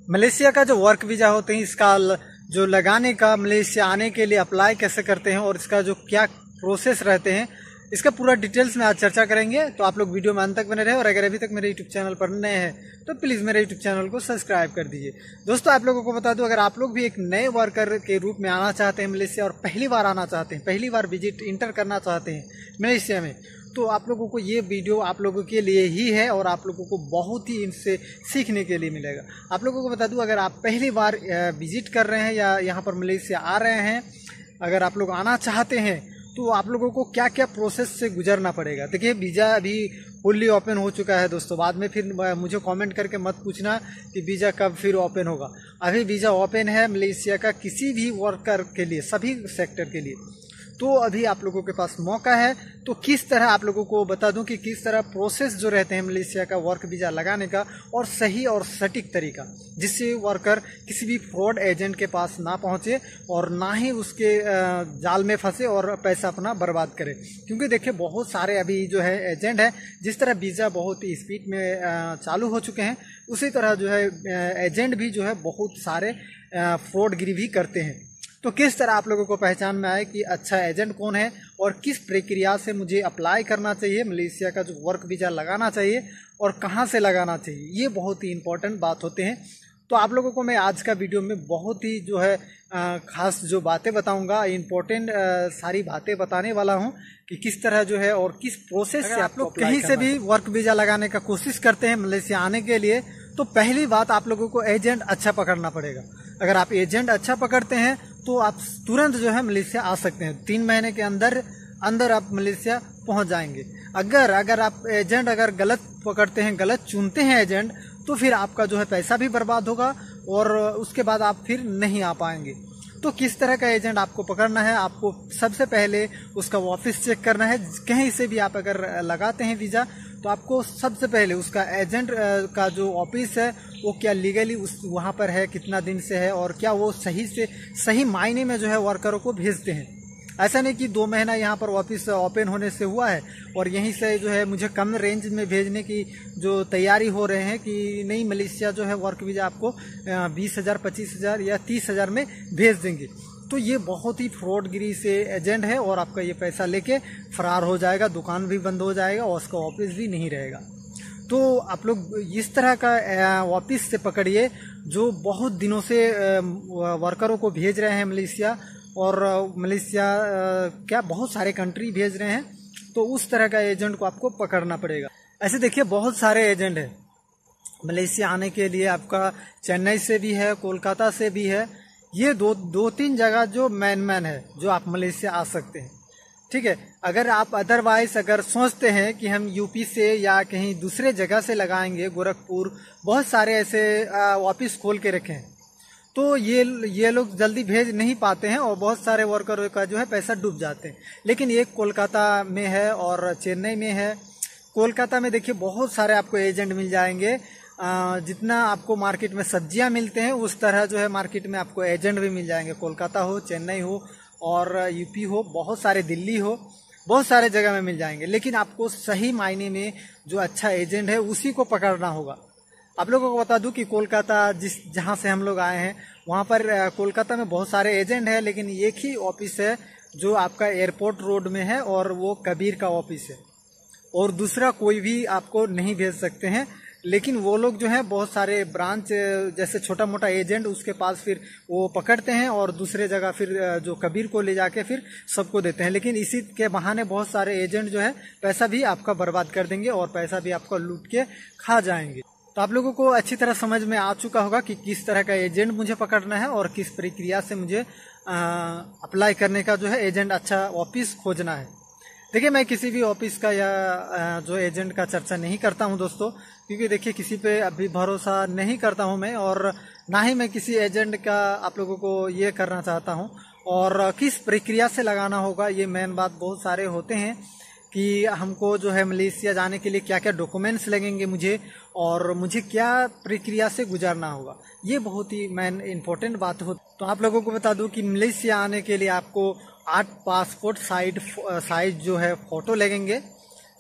Malaysia का जो work visa होते हैं इसका जो लगाने का, मलेशिया आने के लिए अप्लाई कैसे करते हैं और इसका जो क्या प्रोसेस रहते हैं, इसका पूरा डिटेल्स में आज चर्चा करेंगे। तो आप लोग वीडियो में अंत तक बने रहे और अगर अभी तक मेरे यूट्यूब चैनल पर नए हैं तो प्लीज़ मेरे यूट्यूब चैनल को सब्सक्राइब कर दीजिए। दोस्तों आप लोगों को बता दूं, अगर आप लोग भी एक नए वर्कर के रूप में आना चाहते हैं मलेशिया और पहली बार आना चाहते हैं, पहली बार विजिट इंटर करना चाहते हैं मलेशिया में, तो आप लोगों को ये वीडियो आप लोगों के लिए ही है और आप लोगों को बहुत ही इनसे सीखने के लिए मिलेगा। आप लोगों को बता दूं, अगर आप पहली बार विजिट कर रहे हैं या यहाँ पर मलेशिया आ रहे हैं, अगर आप लोग आना चाहते हैं तो आप लोगों को क्या क्या प्रोसेस से गुजरना पड़ेगा। देखिए वीज़ा अभी फुल्ली ओपन हो चुका है दोस्तों, बाद में फिर मुझे कमेंट करके मत पूछना कि वीज़ा कब फिर ओपन होगा। अभी वीज़ा ओपन है मलेशिया का किसी भी वर्कर के लिए, सभी सेक्टर के लिए। तो अभी आप लोगों के पास मौका है। तो किस तरह आप लोगों को बता दूं कि किस तरह प्रोसेस जो रहते हैं मलेशिया का वर्क वीज़ा लगाने का, और सही और सटीक तरीका, जिससे वर्कर किसी भी फ्रॉड एजेंट के पास ना पहुंचे और ना ही उसके जाल में फंसे और पैसा अपना बर्बाद करे। क्योंकि देखिए बहुत सारे अभी जो है एजेंट है, जिस तरह वीज़ा बहुत ही स्पीड में चालू हो चुके हैं, उसी तरह जो है एजेंट भी जो है बहुत सारे फ्रॉडगिरी भी करते हैं। तो किस तरह आप लोगों को पहचान में आए कि अच्छा एजेंट कौन है और किस प्रक्रिया से मुझे अप्लाई करना चाहिए, मलेशिया का जो वर्क वीज़ा लगाना चाहिए और कहां से लगाना चाहिए, ये बहुत ही इंपॉर्टेंट बात होते हैं। तो आप लोगों को मैं आज का वीडियो में बहुत ही जो है खास जो बातें बताऊंगा, इंपॉर्टेंट सारी बातें बताने वाला हूं कि किस तरह जो है और किस प्रोसेस से आप लोग कहीं से भी वर्क वीज़ा लगाने का कोशिश करते हैं मलेशिया आने के लिए, तो पहली बात आप लोगों को एजेंट अच्छा पकड़ना पड़ेगा। अगर आप एजेंट अच्छा पकड़ते हैं तो आप तुरंत जो है मलेशिया आ सकते हैं। 3 महीने के अंदर आप मलेशिया पहुंच जाएंगे। अगर आप एजेंट गलत पकड़ते हैं, गलत चुनते हैं एजेंट, तो फिर आपका जो है पैसा भी बर्बाद होगा और उसके बाद आप फिर नहीं आ पाएंगे। तो किस तरह का एजेंट आपको पकड़ना है, आपको सबसे पहले उसका ऑफिस चेक करना है। कहीं से भी आप अगर लगाते हैं वीज़ा तो आपको सबसे पहले उसका एजेंट का जो ऑफिस है वो क्या लीगली उस वहाँ पर है, कितना दिन से है और क्या वो सही मायने में जो है वर्करों को भेजते हैं। ऐसा नहीं कि 2 महीना यहाँ पर ऑफिस ओपन होने से हुआ है और यहीं से जो है मुझे कम रेंज में भेजने की जो तैयारी हो रहे हैं कि नहीं, मलेशिया जो है वर्क वीज़ा आपको 20,000, 25,000 या 30,000 में भेज देंगे। तो ये बहुत ही फ्रॉडगिरी से एजेंट है और आपका ये पैसा लेके फरार हो जाएगा, दुकान भी बंद हो जाएगा और उसका ऑफिस भी नहीं रहेगा। तो आप लोग इस तरह का ऑफिस से पकड़िए जो बहुत दिनों से वर्करों को भेज रहे हैं मलेशिया, और मलेशिया क्या बहुत सारे कंट्री भेज रहे हैं। तो उस तरह का एजेंट को आपको पकड़ना पड़ेगा। ऐसे देखिए बहुत सारे एजेंट है मलेशिया आने के लिए, आपका चेन्नई से भी है, कोलकाता से भी है। ये दो तीन जगह जो मैन है जो आप मलेशिया आ सकते हैं। ठीक है, अगर आप अदरवाइज अगर सोचते हैं कि हम यूपी से या कहीं दूसरे जगह से लगाएंगे, गोरखपुर, बहुत सारे ऐसे ऑफिस खोल के रखे हैं, तो ये लोग जल्दी भेज नहीं पाते हैं और बहुत सारे वर्करों का जो है पैसा डूब जाते हैं। लेकिन एक कोलकाता में है और चेन्नई में है। कोलकाता में देखिए बहुत सारे आपको एजेंट मिल जाएंगे। जितना आपको मार्केट में सब्जियां मिलते हैं उस तरह जो है मार्केट में आपको एजेंट भी मिल जाएंगे। कोलकाता हो, चेन्नई हो और यूपी हो, बहुत सारे दिल्ली हो, बहुत सारे जगह में मिल जाएंगे। लेकिन आपको सही मायने में जो अच्छा एजेंट है उसी को पकड़ना होगा। आप लोगों को बता दूं कि कोलकाता जहां से हम लोग आए हैं वहां पर कोलकाता में बहुत सारे एजेंट है, लेकिन एक ही ऑफिस है जो आपका एयरपोर्ट रोड में है और वो कबीर का ऑफिस है, और दूसरा कोई भी आपको नहीं भेज सकते हैं। लेकिन वो लोग जो है बहुत सारे ब्रांच जैसे छोटा मोटा एजेंट उसके पास फिर वो पकड़ते हैं और दूसरे जगह फिर जो कबीर को ले जाके फिर सबको देते हैं। लेकिन इसी के बहाने बहुत सारे एजेंट जो है पैसा भी आपका बर्बाद कर देंगे और पैसा भी आपका लूट के खा जाएंगे। तो आप लोगों को अच्छी तरह समझ में आ चुका होगा कि किस तरह का एजेंट मुझे पकड़ना है और किस प्रक्रिया से मुझे अप्लाई करने का जो है एजेंट अच्छा ऑफिस खोजना है। देखिए मैं किसी भी ऑफिस का या जो एजेंट का चर्चा नहीं करता हूं दोस्तों, क्योंकि देखिए किसी पे अभी भरोसा नहीं करता हूं मैं, और ना ही मैं किसी एजेंट का आप लोगों को ये करना चाहता हूं। और किस प्रक्रिया से लगाना होगा ये मेन बात, बहुत सारे होते हैं कि हमको जो है मलेशिया जाने के लिए क्या क्या डॉक्यूमेंट्स लगेंगे मुझे, और मुझे क्या प्रक्रिया से गुजरना होगा, ये बहुत ही मेन इम्पोर्टेंट बात हो। तो आप लोगों को बता दूं कि मलेशिया आने के लिए आपको 8 पासपोर्ट साइज जो है फोटो लगेंगे।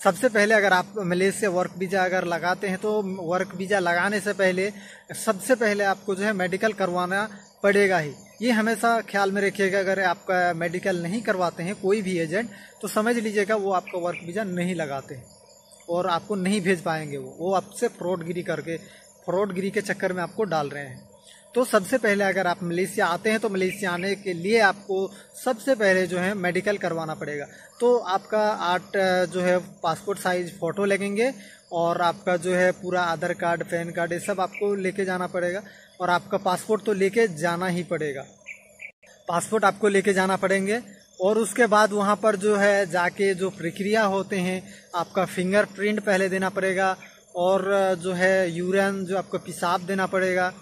सबसे पहले अगर आप मलेशिया वर्क वीज़ा अगर लगाते हैं तो वर्क वीज़ा लगाने से पहले सबसे पहले आपको जो है मेडिकल करवाना पड़ेगा ही। ये हमेशा ख्याल में रखिएगा, अगर आपका मेडिकल नहीं करवाते हैं कोई भी एजेंट तो समझ लीजिएगा वो आपका वर्क वीज़ा नहीं लगाते हैं और आपको नहीं भेज पाएंगे। वो आपसे फ्रॉडगिरी के चक्कर में आपको डाल रहे हैं। तो सबसे पहले अगर आप मलेशिया आते हैं तो मलेशिया आने के लिए आपको सबसे पहले जो है मेडिकल करवाना पड़ेगा। तो आपका 8 जो है पासपोर्ट साइज फ़ोटो लगेंगे और आपका जो है पूरा आधार कार्ड, पैन कार्ड, ये सब आपको लेके जाना पड़ेगा। और आपका पासपोर्ट तो लेके जाना ही पड़ेगा, पासपोर्ट आपको लेके जाना पड़ेंगे। और उसके बाद वहाँ पर जो है जाके जो प्रक्रिया होते हैं, आपका फिंगरप्रिंट पहले देना पड़ेगा और जो है यूरिन जो आपको पेशाब देना पड़ेगा।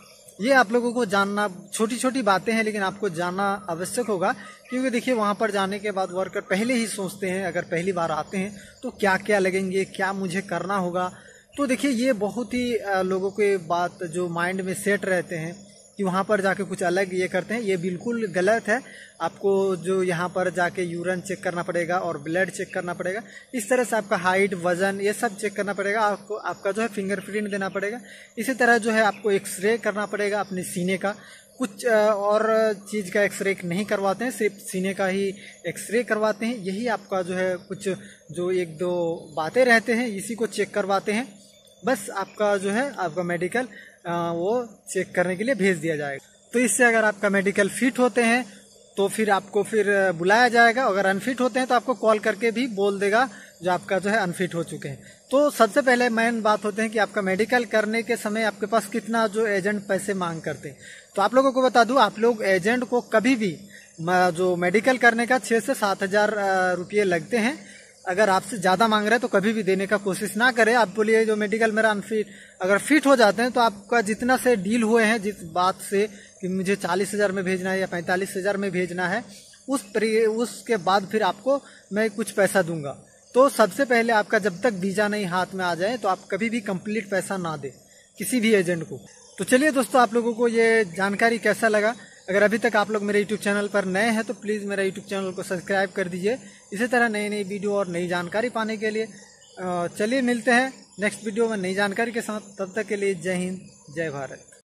ये आप लोगों को जानना, छोटी छोटी बातें हैं लेकिन आपको जानना आवश्यक होगा, क्योंकि देखिए वहाँ पर जाने के बाद वर्कर पहले ही सोचते हैं, अगर पहली बार आते हैं तो क्या क्या लगेंगे, क्या मुझे करना होगा। तो देखिए ये बहुत ही लोगों के बात जो माइंड में सेट रहते हैं कि वहाँ पर जाके कुछ अलग ये करते हैं, ये बिल्कुल गलत है। आपको जो यहाँ पर जाके यूरिन चेक करना पड़ेगा और ब्लड चेक करना पड़ेगा, इस तरह से आपका हाइट, वजन, ये सब चेक करना पड़ेगा। आपको आपका जो है फिंगरप्रिंट देना पड़ेगा। इसी तरह जो है आपको एक्सरे करना पड़ेगा अपने सीने का। कुछ और चीज़ का एक्सरे नहीं करवाते हैं, सिर्फ सीने का ही एक्सरे करवाते हैं। यही आपका जो है कुछ जो 1-2 बातें रहते हैं इसी को चेक करवाते हैं। बस आपका जो है आपका मेडिकल वो चेक करने के लिए भेज दिया जाएगा। तो इससे अगर आपका मेडिकल फिट होते हैं तो फिर आपको फिर बुलाया जाएगा। अगर अनफिट होते हैं तो आपको कॉल करके भी बोल देगा जो आपका जो है अनफिट हो चुके हैं। तो सबसे पहले मेन बात होते हैं कि आपका मेडिकल करने के समय आपके पास कितना जो एजेंट पैसे मांग करते हैं। तो आप लोगों को बता दूं, आप लोग एजेंट को कभी भी जो मेडिकल करने का 6 से 7 हज़ार रुपये लगते हैं। अगर आपसे ज़्यादा मांग रहे हैं तो कभी भी देने का कोशिश ना करें। आप बोलिए जो मेडिकल मेरा अनफिट, अगर फिट हो जाते हैं तो आपका जितना से डील हुए हैं, जिस बात से कि मुझे 40 हज़ार में भेजना है या 45 हज़ार में भेजना है, उसके बाद फिर आपको मैं कुछ पैसा दूंगा। तो सबसे पहले आपका जब तक वीज़ा नहीं हाथ में आ जाए तो आप कभी भी कंप्लीट पैसा ना दें किसी भी एजेंट को। तो चलिए दोस्तों, आप लोगों को ये जानकारी कैसा लगा? अगर अभी तक आप लोग मेरे यूट्यूब चैनल पर नए हैं तो प्लीज़ मेरा यूट्यूब चैनल को सब्सक्राइब कर दीजिए इसी तरह नई नई वीडियो और नई जानकारी पाने के लिए। चलिए मिलते हैं नेक्स्ट वीडियो में नई जानकारी के साथ। तब तक के लिए जय हिंद, जय भारत।